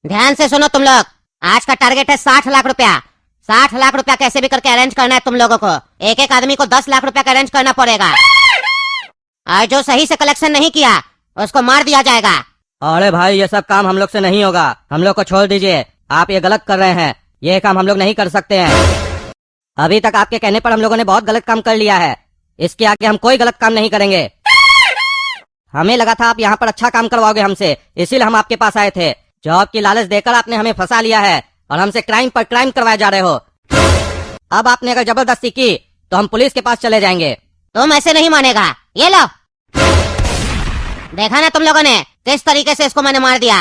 ध्यान से सुनो तुम लोग, आज का टारगेट है 60 लाख रुपया। 60 लाख रुपया कैसे भी करके अरेंज करना है तुम लोगों को। एक एक आदमी को 10 लाख रुपया का अरेंज करना पड़ेगा और जो सही से कलेक्शन नहीं किया उसको मार दिया जाएगा। अरे भाई ये सब काम हम लोग से नहीं होगा, हम लोग को छोड़ दीजिए। आप ये गलत कर रहे हैं, ये काम हम लोग नहीं कर सकते हैं। अभी तक आपके कहने पर हम लोगों ने बहुत गलत काम कर लिया है, इसके आगे हम कोई गलत काम नहीं करेंगे। हमें लगा था आप यहाँ पर अच्छा काम करवाओगे हमसे, इसीलिए हम आपके पास आए थे। जॉब की लालच देकर आपने हमें फंसा लिया है और हमसे क्राइम पर क्राइम करवाए जा रहे हो। अब आपने अगर जबरदस्ती की तो हम पुलिस के पास चले जाएंगे। तुम ऐसे नहीं मानेगा। ये लो, देखा ना तुम लोगों ने किस तरीके से इसको मैंने मार दिया।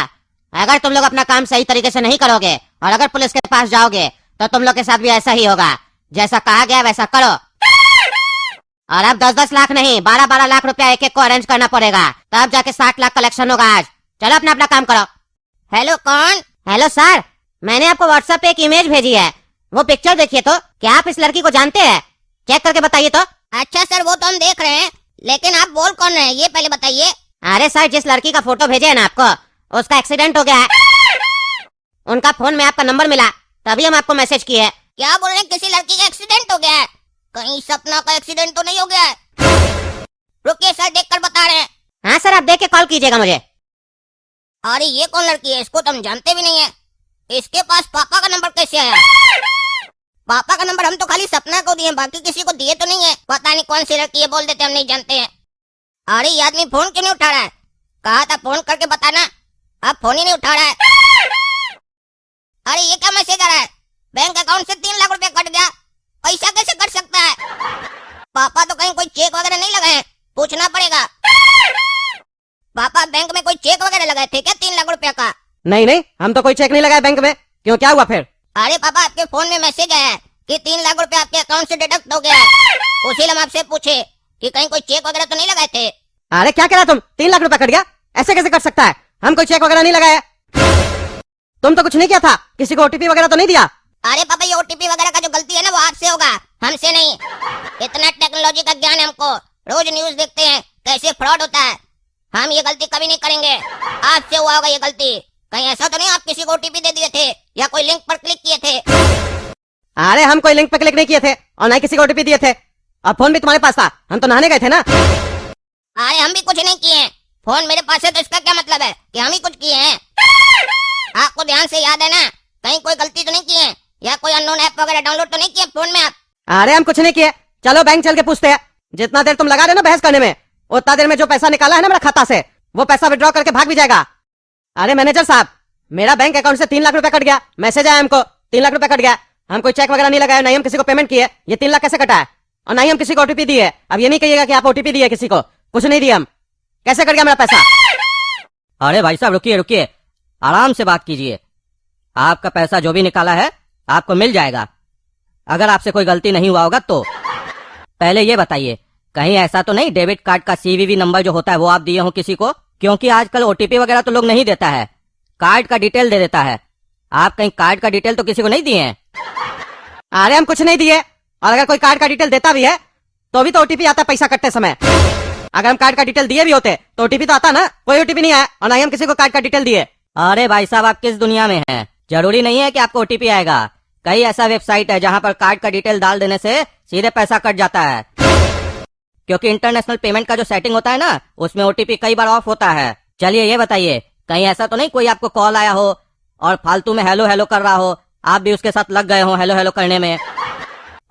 अगर तुम लोग अपना काम सही तरीके से नहीं करोगे और अगर पुलिस के पास जाओगे तो तुम लोग के साथ भी ऐसा ही होगा। जैसा कहा गया वैसा करो। और अब 10-10 लाख नहीं, 12-12 लाख रुपया एक एक को अरेंज करना पड़ेगा, तब जाके 60 लाख कलेक्शन होगा आज। चलो अपना अपना काम करो। हेलो कौन? हेलो सर, मैंने आपको व्हाट्सएप पे एक इमेज भेजी है, वो पिक्चर देखिए तो। क्या आप इस लड़की को जानते हैं? चेक करके बताइए तो। अच्छा सर, वो तो हम देख रहे हैं, लेकिन आप बोल कौन रहे हैं ये पहले बताइए। अरे सर, जिस लड़की का फोटो भेजे है ना आपको, उसका एक्सीडेंट हो गया है। उनका फोन में आपका नंबर मिला, तभी हम आपको मैसेज किए। क्या बोल रहे हैं, किसी लड़की का एक्सीडेंट हो गया है? कहीं सपना का एक्सीडेंट तो नहीं हो गया है? रुकिए सर, देख कर बता रहे हैं। हाँ सर, आप देख के कॉल कीजिएगा मुझे। अरे ये कौन लड़की है, इसको तो हम जानते भी नहीं है। इसके पास पापा का नंबर कैसे आया? पापा का नंबर हम तो खाली सपना को दिए, बाकी किसी को दिए तो नहीं है। पता नहीं कौन सी लड़की है, बोल देते हम नहीं जानते हैं। अरे ये आदमी फोन क्यों नहीं उठा रहा है? कहा था फोन करके बताना, अब फोन ही नहीं उठा रहा है। अरे ये क्या मैसेज आ रहा है? बैंक अकाउंट से 3 लाख रुपया कट गया। पैसा कैसे कट सकता है? पापा तो कहीं कोई चेक वगैरह नहीं लगाए, पूछना पड़ेगा। पापा बैंक में कोई चेक वगैरह लगाए थे क्या 3 लाख रुपया का? नहीं नहीं, हम तो कोई चेक नहीं लगाए बैंक में। क्यों, क्या हुआ फिर? अरे पापा, आपके फोन में मैसेज आया है कि 3 लाख रुपया आपके अकाउंट से डिडक्ट हो गया है। उसी हम आपसे पूछे कि कहीं कोई चेक वगैरह तो नहीं लगाए थे। अरे क्या करा तुम, 3 लाख रुपया कट गया? ऐसे कैसे कट सकता है? हम कोई चेक वगैरह नहीं लगाया। तुम तो कुछ नहीं किया था, किसी को ओटीपी वगैरह तो नहीं दिया? अरे पापा, ये ओटीपी वगैरह का जो गलती है ना, वो आपसे होगा, हमसे नहीं। इतना टेक्नोलॉजी का ज्ञान है हमको, रोज न्यूज देखते हैं कैसे फ्रॉड होता है। हम ये गलती कभी नहीं करेंगे। आपसे हुआ होगा ये गलती। कहीं ऐसा तो नहीं आप किसी को ओटीपी दे दिए थे या कोई लिंक पर क्लिक किए थे? अरे हम कोई लिंक पर क्लिक नहीं किए थे और ना ही किसी को ओटीपी दिए थे। और फोन भी तुम्हारे पास था, हम तो नहाने गए थे ना। अरे हम भी कुछ नहीं किए हैं, फोन मेरे पास है, तो इसका क्या मतलब है कि हम ही कुछ किए हैं? आपको ध्यान से याद है ना, कहीं कोई गलती तो नहीं की है या कोई अननोन ऐप वगैरह डाउनलोड तो नहीं किए फोन में आप? अरे हम कुछ नहीं किए। चलो बैंक चल के पूछते हैं। जितना देर तुम लगा रहे हो ना बहस करने में, उतना देर में जो पैसा निकाला है ना मेरा खाता से, वो पैसा विड्रॉ करके भाग भी जाएगा। अरे मैनेजर साहब, मेरा बैंक अकाउंट से 3 लाख रुपया कट गया। मैसेज आया हमको, 3 लाख रुपया कट गया। हम कोई चेक वगैरह नहीं लगाया, नहीं हम किसी को पेमेंट किए। ये 3 लाख कैसे कटा है? और नहीं हम किसी को ओटीपी दिए। अब ये नहीं कहिएगा कि आप ओटीपी दिए किसी को, कुछ नहीं दिया हम। कैसे कट गया मेरा पैसा? अरे भाई साहब रुकिए रुकिए, आराम से बात कीजिए। आपका पैसा जो भी निकाला है आपको मिल जाएगा, अगर आपसे कोई गलती नहीं हुआ होगा तो। पहले ये बताइए, कहीं ऐसा तो नहीं डेबिट कार्ड का सीवीवी नंबर जो होता है वो आप दिए हो किसी को? क्योंकि आजकल ओटीपी वगैरह तो लोग नहीं देता है, कार्ड का डिटेल दे देता है। आप कहीं कार्ड का डिटेल तो किसी को नहीं दिए हैं? अरे हम कुछ नहीं दिए, और अगर कोई कार्ड का डिटेल देता भी है तो भी तो ओटीपी आता पैसा कटते समय। अगर हम कार्ड का डिटेल दिए भी होते तो ओटीपी तो आता ना। कोई ओटीपी नहीं आया और ना ही हम किसी को कार्ड का डिटेल दिए। अरे भाई साहब, आप किस दुनिया में हैं? जरूरी नहीं है कि आपको ओटीपी आएगा। कई ऐसा वेबसाइट है जहां पर कार्ड का डिटेल डाल देने से सीधे पैसा कट जाता है, क्योंकि इंटरनेशनल पेमेंट का जो सेटिंग होता है ना, उसमें ओटीपी कई बार ऑफ होता है। चलिए ये बताइए, कहीं ऐसा तो नहीं कोई आपको कॉल आया हो और फालतू में हेलो हेलो कर रहा हो, आप भी उसके साथ लग गए हो हेलो हेलो करने में,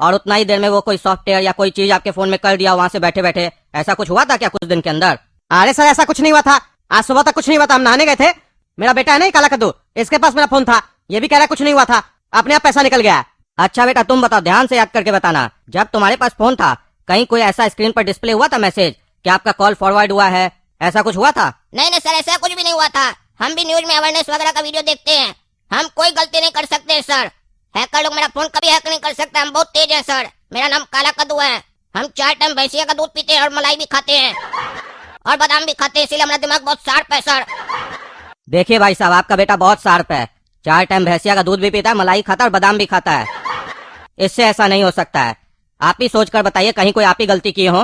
और उतना ही देर में वो कोई सॉफ्टवेयर या कोई चीज आपके फोन में कर दिया वहां से बैठे बैठे? ऐसा कुछ हुआ था क्या कुछ दिन के अंदर? अरे सर, ऐसा कुछ नहीं हुआ था। आज सुबह तक कुछ नहीं हुआ था, हम नहाने गए थे। मेरा बेटा है ना काला कद्दू, इसके पास मेरा फोन था, ये भी कह रहा है कुछ नहीं हुआ था, अपने आप पैसा निकल गया। अच्छा बेटा, तुम बताओ, ध्यान से याद करके बताना, जब तुम्हारे पास फोन था कहीं कोई ऐसा स्क्रीन पर डिस्प्ले हुआ था मैसेज कि आपका कॉल फॉरवर्ड हुआ है? ऐसा कुछ हुआ था? नहीं नहीं सर, ऐसा कुछ भी नहीं हुआ था। हम भी न्यूज में अवेयरनेस वगैरह का वीडियो देखते हैं। हम कोई गलती नहीं कर सकते सर। हैकर लोग मेरा फोन कभी हैक नहीं कर सकते, हम बहुत तेज हैं सर। मेरा नाम काला कद्दू है। हम 4 टाइम भैंसिया का दूध पीते हैं और मलाई भी खाते हैं और बादाम भी खाते हैं, इसीलिए हमारा दिमाग बहुत शार्प है सर। देखिए भाई साहब, आपका बेटा बहुत शार्प है। 4 टाइम भैंसिया का दूध भी पीता है, मलाई खाता है और बादाम भी खाता है। इससे ऐसा नहीं हो सकता है। आप ही सोच कर बताइए, कहीं कोई आप ही गलती किए हो?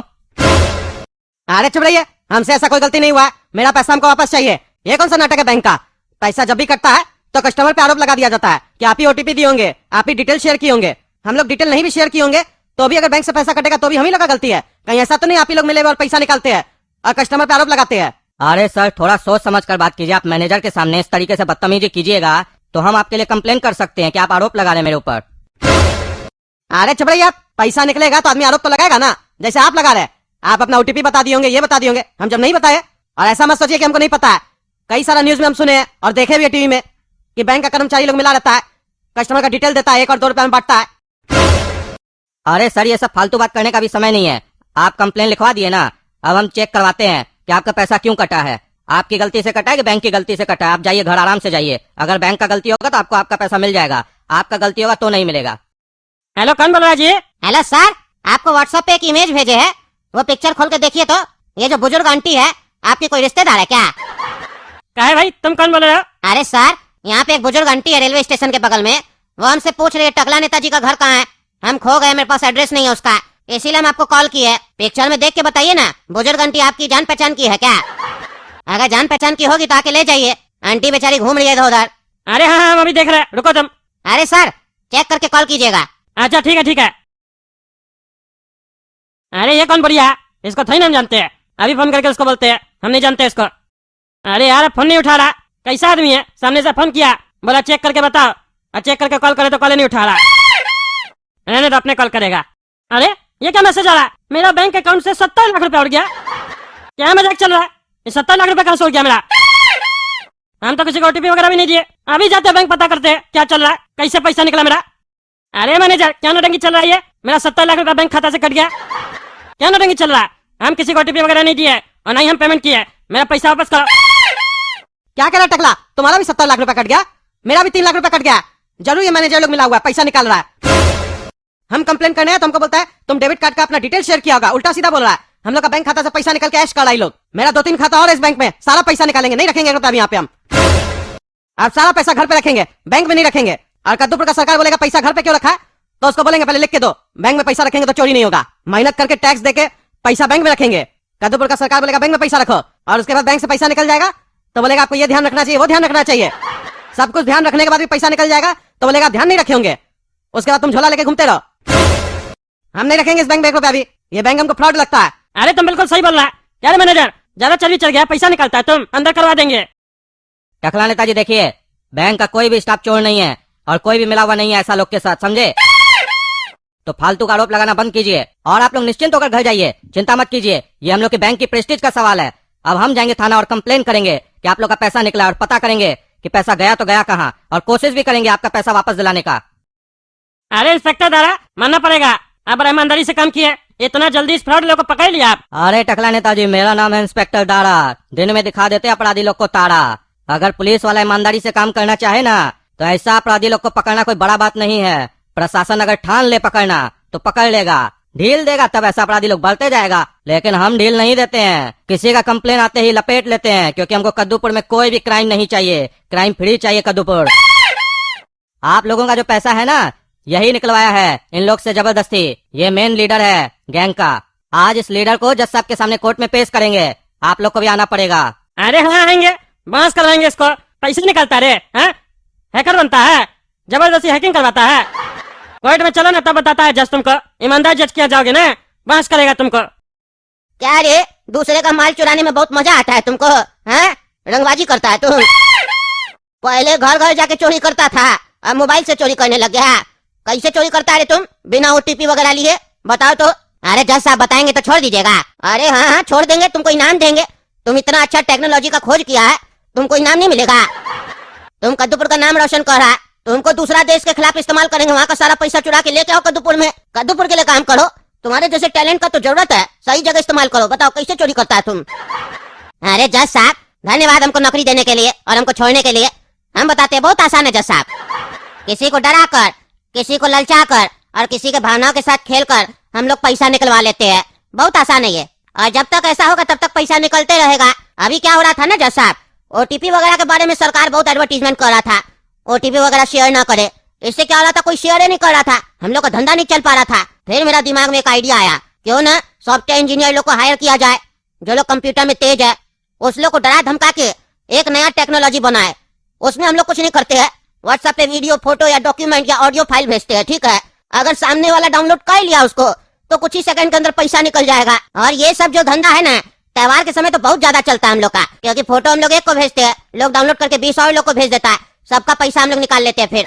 अरे चुप रहिए, हमसे ऐसा कोई गलती नहीं हुआ। मेरा पैसा हमको वापस चाहिए। ये कौन सा नाटक है बैंक का? पैसा जब भी कटता है तो कस्टमर पे आरोप लगा दिया जाता है कि आप ही ओटीपी दिए होंगे, आप ही डिटेल शेयर किए होंगे। हम लोग डिटेल नहीं भी शेयर किए होंगे तो भी अगर बैंक से पैसा कटेगा तो भी हम ही लोग का गलती है। कहीं ऐसा तो नहीं आप ही लोग मिले हुए और पैसा निकालते हैं और कस्टमर पे आरोप लगाते हैं। अरे सर, थोड़ा सोच समझ कर बात कीजिए। आप मैनेजर के सामने इस तरीके से बदतमीजी कीजिएगा तो हम आपके लिए कंप्लेन कर सकते हैं कि आप आरोप लगा रहे हैं मेरे ऊपर। अरे चपड़ैया, पैसा निकलेगा तो आदमी आरोप तो लगाएगा ना, जैसे आप लगा रहे। आप अपना ओटीपी बता दिए होंगे, ये बता दिए होंगे, हम जब नहीं बताए। और ऐसा मत सोचिए कि हमको नहीं पता है। कई सारा न्यूज में हम सुने हैं और देखे भी है टीवी में कि बैंक का कर्मचारी लोग मिला रहता है, कस्टमर का डिटेल देता है, 1 और 2 रुपए में बांटता है। अरे सर, ये सब फालतू बात करने का भी समय नहीं है। आप कंप्लेन लिखवा दिए ना, अब हम चेक करवाते हैं कि आपका पैसा क्यों कटा है। आपकी गलती से कटा है कि बैंक की गलती से कटा है। आप जाइए घर, आराम से जाइए। अगर बैंक का गलती होगा तो आपको आपका पैसा मिल जाएगा, आपका गलती होगा तो नहीं मिलेगा। हेलो, कौन बोल रहा है जी? हेलो सर, आपको व्हाट्सएप पे एक इमेज भेजे है, वो पिक्चर खोल के देखिए तो। ये जो बुजुर्ग आंटी है आपकी कोई रिश्तेदार है क्या? है भाई, तुम कौन बोल रहे हो? अरे सर, यहाँ पे एक बुजुर्ग आंटी है रेलवे स्टेशन के बगल में, वो हमसे पूछ रही है टकला नेताजी का घर कहाँ है। हम खो गए, मेरे पास एड्रेस नहीं है उसका, इसीलिए हम आपको कॉल किए। पिक्चर में देख के बताइए ना, बुजुर्ग आंटी आपकी जान पहचान की है क्या? अगर जान पहचान की होगी तो आके ले जाइए, आंटी बेचारी घूम रही है इधर उधर। अरे हाँ, हम अभी देख रहे हैं, रुको तुम। अरे सर, चेक करके कॉल कीजिएगा। अच्छा ठीक है ठीक है। अरे ये कौन बढ़िया, इसको थोड़ी ना हम जानते हैं। अभी फोन करके उसको बोलते हैं, हम नहीं जानते इसको। अरे यार, फोन नहीं उठा रहा, कैसा आदमी है? सामने से फोन किया, बोला चेक करके बताओ, और चेक करके कॉल करे तो कॉल नहीं उठा रहा। रहने दो, अपने कॉल करेगा। अरे ये क्या मैसेज आ रहा है? मेरा बैंक अकाउंट से 70 लाख रुपया उड़ गया। क्या मजाक चल रहा है? ये 70 लाख रुपया कहाँ से उड़ गया मेरा? हम तो किसी को ओटीपी वगैरह भी नहीं दिए। अभी जाते बैंक पता करते हैं क्या चल रहा है, कैसे पैसा निकला मेरा। अरे मैनेजर, क्या नोटंकी चल रहा है? ये मेरा 70 लाख रुपया बैंक खाता से कट गया, क्या नोटंकी चल रहा है? हम किसी को ओटीपी वगैरह नहीं दिए और ना ही हम पेमेंट किए, मेरा पैसा वापस करो। क्या कह रहा टकला, तुम्हारा भी 70 लाख रुपया कट गया, मेरा भी 3 लाख रुपया कट गया। जरूर ये मैनेजर लोग मिला हुआ है, पैसा निकाल रहा है। हम कंप्लेन करने हैं तो हमको बोलता है तुम डेबिट कार्ड का अपना डिटेल शेयर किया होगा। उल्टा सीधा बोल रहा है। हम लोग का बैंक खाता से पैसा निकल के ऐश कर लोग। मेरा 2-3 खाता और इस बैंक में, सारा पैसा निकालेंगे, नहीं रखेंगे रुपया यहाँ पे हम। आप सारा पैसा घर पे रखेंगे, बैंक में नहीं रखेंगे। और कद्दूपुर का सरकार बोलेगा पैसा घर पे क्यों रखा है, तो उसको बोलेंगे पहले लिख के दो, बैंक में पैसा रखेंगे तो चोरी नहीं होगा। मेहनत करके टैक्स देके पैसा बैंक में रखेंगे। कद्दूपुर का सरकार बोलेगा बैंक में पैसा रखो, और उसके बाद बैंक से पैसा निकल जाएगा तो बोलेगा आपको ये ध्यान रखना चाहिए, वो ध्यान रखना चाहिए। सब कुछ ध्यान रखने के बाद भी पैसा निकल जाएगा तो बोलेगा ध्यान नहीं रखे होंगे। उसके बाद तुम झोला लेके घूमते रहो। हम नहीं रखेंगे इस बैंक में 1 रुपया भी, ये बैंक हमको फ्रॉड लगता है। अरे तुम बिल्कुल सही बोल रहा है। यार मैनेजर, ज्यादा चल गया, पैसा निकलता है, तुम अंदर करवा देंगे। टकला नेताजी, देखिए, बैंक का कोई भी स्टाफ चोर नहीं है और कोई भी मिला हुआ नहीं है ऐसा लोग के साथ, समझे? तो फालतू का आरोप लगाना बंद कीजिए और आप लोग निश्चिंत होकर घर जाइए, चिंता मत कीजिए। ये हम लोग की बैंक की प्रेस्टीज का सवाल है। अब हम जाएंगे थाना और कंप्लेन करेंगे कि आप लोग का पैसा निकला, और पता करेंगे कि पैसा गया तो गया कहाँ, और कोशिश भी करेंगे आपका पैसा वापस दिलाने का। अरे इंस्पेक्टर दारा, मानना पड़ेगा, आप ईमानदारी से काम किए, इतना जल्दी इस फ्रॉड लोग को पकड़ लिया आप। अरे टकला नेताजी, मेरा नाम है इंस्पेक्टर डारा। दिन में दिखा देते अपराधी लोग को तारा। अगर पुलिस वाला ईमानदारी से काम करना चाहे ना तो ऐसा अपराधी लोग को पकड़ना कोई बड़ा बात नहीं है। प्रशासन अगर ठान ले पकड़ना तो पकड़ लेगा, ढील देगा तब ऐसा अपराधी लोग बढ़ते जाएगा। लेकिन हम ढील नहीं देते हैं, किसी का कंप्लेन आते ही लपेट लेते हैं, क्योंकि हमको कद्दूपुर में कोई भी क्राइम नहीं चाहिए, क्राइम फ्री चाहिए कद्दूपुर। आप लोगों का जो पैसा है ना, यही निकलवाया है इन लोग से जबरदस्ती। ये मेन लीडर है गैंग का। आज इस लीडर को जज साहब के सामने कोर्ट में पेश करेंगे, आप लोग को भी आना पड़ेगा। अरे हाँ आएंगे, बांस करवाएंगे इसको, पैसे निकलता रे, हैकर बनता है, जबरदस्ती हैकिंग करवाता है। कोर्ट में चलो ना, तब बताता है जज तुमको, ईमानदार जज किया जाओगे ना, बांस करेगा तुमको। क्या रे, दूसरे का माल चुराने में बहुत मजा आता है तुमको, हैं? रंगबाजी करता है तुम। पहले घर घर जाके चोरी करता था, अब मोबाइल से चोरी करने लग गया। कैसे चोरी करता है रे तुम, बिना ओटीपी वगैरह लिए? बताओ तो। अरे जज साहब बताएंगे तो छोड़ दीजिएगा। अरे हाँ हाँ छोड़ देंगे, तुमको इनाम देंगे। तुम इतना अच्छा टेक्नोलॉजी का खोज किया है, तुमको इनाम नहीं मिलेगा। तुम कद्दूपुर का नाम रोशन कर रहा है, तुमको दूसरा देश के खिलाफ इस्तेमाल करेंगे, वहाँ का सारा पैसा चुरा के लेके आओ कद्दूपुर में। कद्दूपुर के लिए काम करो, तुम्हारे जैसे टैलेंट का तो जरूरत है, सही जगह इस्तेमाल करो। बताओ कैसे चोरी करता है तुम? अरे जज साहब धन्यवाद हमको नौकरी देने के लिए और हमको छोड़ने के लिए। हम बताते हैं बहुत आसान है जज साहब। किसी को डरा कर, किसी को ललचा कर और किसी के भावनाओं के साथ खेल कर हम लोग पैसा निकलवा लेते हैं। बहुत आसान है ये, और जब तक ऐसा होगा तब तक पैसा निकलते रहेगा। अभी क्या हो रहा था ना जज साहब, ओटीपी वगैरह के बारे में सरकार बहुत एडवर्टीजमेंट कर रहा था, ओटीपी वगैरह शेयर ना करे। इससे क्या हो रहा था, कोई शेयर ही नहीं कर रहा था, हम लोग का धंधा नहीं चल पा रहा था। फिर मेरा दिमाग में एक आइडिया आया, क्यों ना सॉफ्टवेयर इंजीनियर लोग को हायर किया जाए, जो लोग कंप्यूटर में तेज है, उस लोग को डरा धमका के एक नया टेक्नोलॉजी बनाए उसमें हम लोग कुछ नहीं करते हैं, व्हाट्सएप पे वीडियो, फोटो या डॉक्यूमेंट या ऑडियो फाइल भेजते हैं, ठीक है। अगर सामने वाला डाउनलोड कर लिया उसको तो कुछ ही सेकंड के अंदर पैसा निकल जाएगा। और ये सब जो धंधा है ना, त्योहार के समय तो बहुत ज्यादा चलता है हम लोग का, क्योंकि फोटो हम लोग एक को भेजते हैं, लोग डाउनलोड करके 20 और लोग को भेज देता है, सबका पैसा हम लोग निकाल लेते हैं फिर।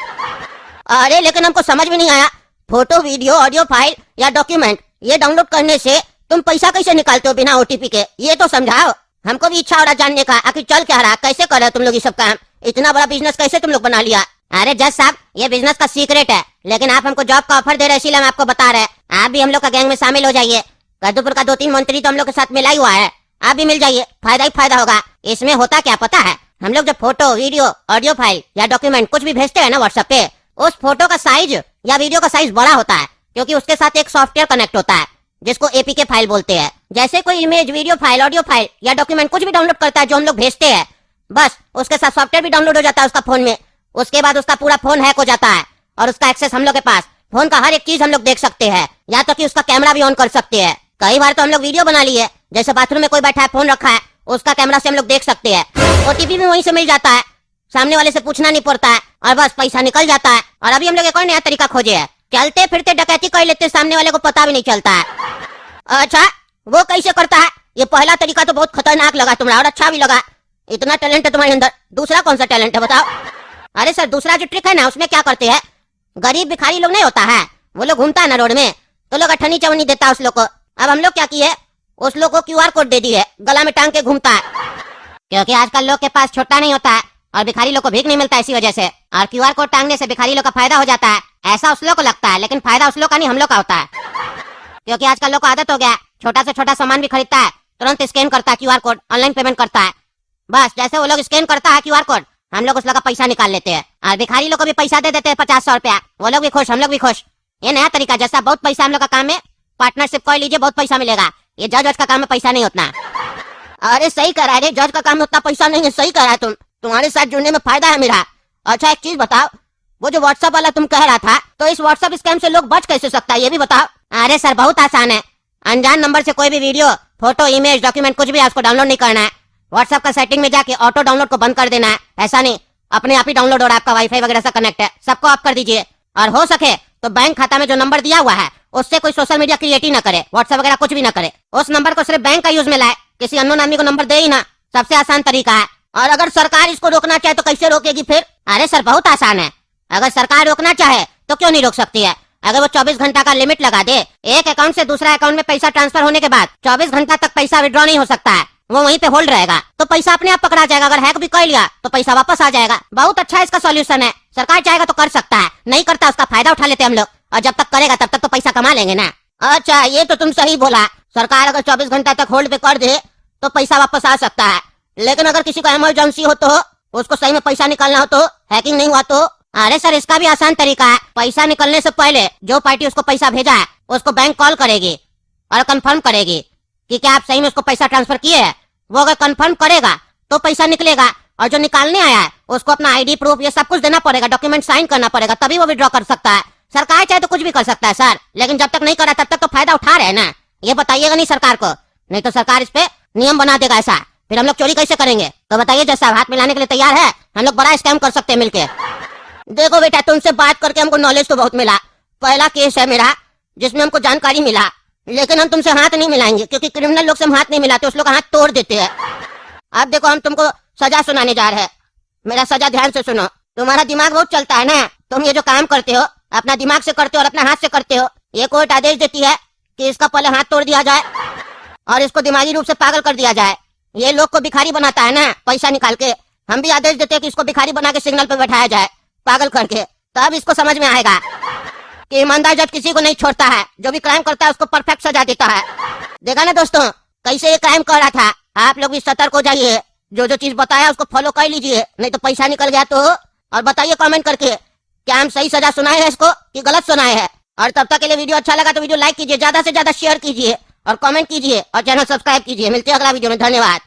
अरे लेकिन हमको समझ में नहीं आया, फोटो, वीडियो, ऑडियो फाइल या डॉक्यूमेंट ये डाउनलोड करने से तुम पैसा कैसे निकालते हो बिना ओटीपी के, ये तो समझाओ। हमको भी इच्छा हो रहा जानने का, आखिर चल क्या रहा, कैसे कर रहे हो तुम लोग ये सब काम, इतना बड़ा बिजनेस कैसे तुम लोग बना लिया। अरे जज साहब, ये बिजनेस का सीक्रेट है, लेकिन आप हमको जॉब का ऑफर दे रहे हैं, इसीलिए हम आपको बता रहे हैं। आप भी हम लोग का गैंग में शामिल हो जाइए। कद्दूपुर का 2-3 मंत्री तो हम लोग के साथ मिला ही हुआ है, आप भी मिल जाइए, फायदा ही फायदा होगा। इसमें होता क्या पता है, हम लोग जब फोटो, वीडियो, ऑडियो फाइल या डॉक्यूमेंट कुछ भी भेजते हैं ना व्हाट्सएप पे, उस फोटो का साइज या वीडियो का साइज बड़ा होता है, क्योंकि उसके साथ एक सॉफ्टवेयर कनेक्ट होता है जिसको एपीके फाइल बोलते हैं। जैसे कोई image, video file, audio file या डॉक्यूमेंट कुछ भी डाउनलोड करता है जो हम लोग भेजते हैं, बस उसके साथ सॉफ्टवेयर भी डाउनलोड हो जाता है उसका फोन में। उसके बाद उसका पूरा फोन हैक हो जाता है और उसका एक्सेस हम लोग के पास, फोन का हर एक चीज हम लोग देख सकते हैं, या तो कि उसका कैमरा भी ऑन कर सकते हैं। कई बार तो हम लोग वीडियो बना लिए, जैसे बाथरूम में कोई बैठा है, फोन रखा है, उसका कैमरा से हम लोग देख सकते हैं, ओटीपी भी वहीं से मिल जाता है, सामने वाले से पूछना नहीं पड़ता है और बस पैसा निकल जाता है। और अभी हम लोग एक और नया तरीका खोजे है, चलते फिरते डकैती कर लेते, सामने वाले को पता भी नहीं चलता है। अच्छा, वो कैसे करता है? ये पहला तरीका तो बहुत खतरनाक लगा तुम्हारा और अच्छा भी लगा, इतना टैलेंट है तुम्हारे अंदर। दूसरा कौन सा टैलेंट है बताओ? अरे सर, दूसरा जो ट्रिक है ना, उसमें क्या करते हैं, गरीब भिखारी लोग नहीं होता है, वो लोग घूमता है ना रोड में, तो लोग अठन्नी चवन्नी देता है उस लोग को। अब हम लोग क्या किए, उस लोग को क्यूआर कोड दे दिए, गला में टांग के घूमता है, क्योंकि आजकल लोग के पास छोटा नहीं होता है और भिखारी लोग को भीख नहीं मिलता इसी वजह से। और क्यूआर कोड टांगने से भिखारी लोग का फायदा हो जाता है, ऐसा उस लोग को लगता है, लेकिन फायदा उस लोग का नहीं, हम लोग का होता है। क्योंकि आजकल लोग को आदत हो गया, छोटा से छोटा सामान भी खरीदता है, तुरंत स्कैन करता है क्यूआर कोड, ऑनलाइन पेमेंट करता है, बस जैसे वो लोग स्कैन करता है क्यूआर कोड, हम लोग उस लोग का पैसा निकाल लेते हैं और भिखारी लोग को भी पैसा दे देते हैं 50-100 रुपया, वो लोग भी खुश, हम लोग भी खुश। ये नया तरीका, जैसा बहुत पैसा हम लोग का काम में, पार्टनरशिप कर लीजिए, बहुत पैसा मिलेगा। ये जज का काम में पैसा नहीं उतना। अरे सही कह रहा है, जज का काम में उतना पैसा नहीं है, सही कह रहा है तुम, तुम्हारे साथ जुड़ने में फायदा है मेरा। अच्छा एक चीज बताओ, वो जो व्हाट्सएप वाला तुम कह रहा था, तो इस व्हाट्सएप स्कैम से लोग बच कैसे सकता है, ये भी बताओ। अरे सर, बहुत आसान है, अनजान नंबर से कोई भी वीडियो, फोटो, इमेज, डॉक्यूमेंट कुछ भी उसको डाउनलोड नहीं करना है, व्हाट्सएप का सेटिंग में जाके ऑटो डाउनलोड को बंद कर देना है। ऐसा नहीं, अपने आप ही डाउनलोड हो रहा है, आपका वाईफाई वगैरह से कनेक्ट है, सबको ऑफ कर दीजिए। और हो सके तो बैंक खाता में जो नंबर दिया हुआ है उससे कोई सोशल मीडिया क्रिएट ही ना करे, व्हाट्सएप वगैरह कुछ भी ना करे, उस नंबर को सिर्फ बैंक का यूज में लाए, किसी अननोन आदमी को नंबर दे ही ना, सबसे आसान तरीका है। और अगर सरकार इसको रोकना चाहे तो कैसे रोकेगी फिर? अरे सर, बहुत आसान है, अगर सरकार रोकना चाहे तो क्यों नहीं रोक सकती है। अगर वो 24 घंटा का लिमिट लगा दे, एक अकाउंट से दूसरा अकाउंट में पैसा ट्रांसफर होने के बाद 24 घंटा तक पैसा विड्रॉ नहीं हो सकता है, वो वहीं पे होल्ड रहेगा, तो पैसा अपने आप पकड़ा जाएगा। अगर हैक भी कर लिया तो पैसा वापस आ जाएगा। बहुत अच्छा इसका सॉल्यूशन है, सरकार चाहेगा तो कर सकता है, नहीं करता उसका फायदा उठा लेते हम लोग, और जब तक करेगा तब तक तो पैसा कमा लेंगे ना। अच्छा, ये तो तुम सही बोला, सरकार अगर 24 घंटा तक होल्ड पे कर दे तो पैसा वापस आ सकता है, लेकिन अगर किसी को इमरजेंसी हो तो, उसको सही में पैसा निकालना हो तो, हैकिंग नहीं हुआ तो? अरे सर, इसका भी आसान तरीका है, पैसा निकलने से पहले जो पार्टी उसको पैसा भेजा है उसको बैंक कॉल करेगी और कंफर्म करेगी कि क्या आप सही में उसको पैसा ट्रांसफर किए हैं। वो अगर कंफर्म करेगा तो पैसा निकलेगा, और जो निकालने आया है उसको अपना आईडी प्रूफ ये सब कुछ देना पड़ेगा, डॉक्यूमेंट साइन करना पड़ेगा, तभी वो विड्रॉ कर सकता है। सरकार चाहे तो कुछ भी कर सकता है सर, लेकिन जब तक नहीं करा तब तक तो फायदा उठा रहे हैं ना, ये बताइएगा नहीं सरकार को, नहीं तो सरकार इस पे नियम बना देगा ऐसा, फिर हम लोग चोरी कैसे करेंगे? तो बताइए जैसा हाथ मिलाने के लिए तैयार है, हम लोग बड़ा स्कैम कर सकते हैं मिलके। देखो बेटा, तुमसे बात करके हमको नॉलेज तो बहुत मिला, पहला केस है मेरा जिसमें हमको जानकारी मिला, लेकिन हम तुमसे हाथ नहीं मिलाएंगे, क्योंकि क्रिमिनल लोग से हम हाथ नहीं मिलाते, उस लोग का हाथ तोड़ देते हैं। अब देखो, हम तुमको सजा सुनाने जा रहे हैं, मेरा सजा ध्यान से सुनो। तुम्हारा दिमाग बहुत चलता है ना, तुम ये जो काम करते हो अपना दिमाग से करते हो और अपना हाथ से करते हो। ये कोर्ट आदेश देती है कि इसका पहले हाथ तोड़ दिया जाए और इसको दिमागी रूप से पागल कर दिया जाए। ये लोग को भिखारी बनाता है ना पैसा निकाल के, हम भी आदेश देते हैं कि इसको भिखारी बना के सिग्नल पे बैठाया जाए पागल करके, तब इसको समझ में आएगा कि ईमानदार जज किसी को नहीं छोड़ता है, जो भी क्राइम करता है उसको परफेक्ट सजा देता है। देखा ना दोस्तों, कैसे ये क्राइम कर रहा था। आप लोग भी सतर्क हो जाइए, जो जो चीज बताया उसको फॉलो कर लीजिए, नहीं तो पैसा निकल गया तो। और बताइए कमेंट करके क्या हम सही सजा सुनाए हैं इसको कि गलत सुनाए हैं। और तब तक के लिए वीडियो अच्छा लगा तो वीडियो लाइक कीजिए, ज्यादा से ज्यादा शेयर कीजिए और कमेंट कीजिए और चैनल सब्सक्राइब कीजिए। मिलते हैं अगला वीडियो में, धन्यवाद।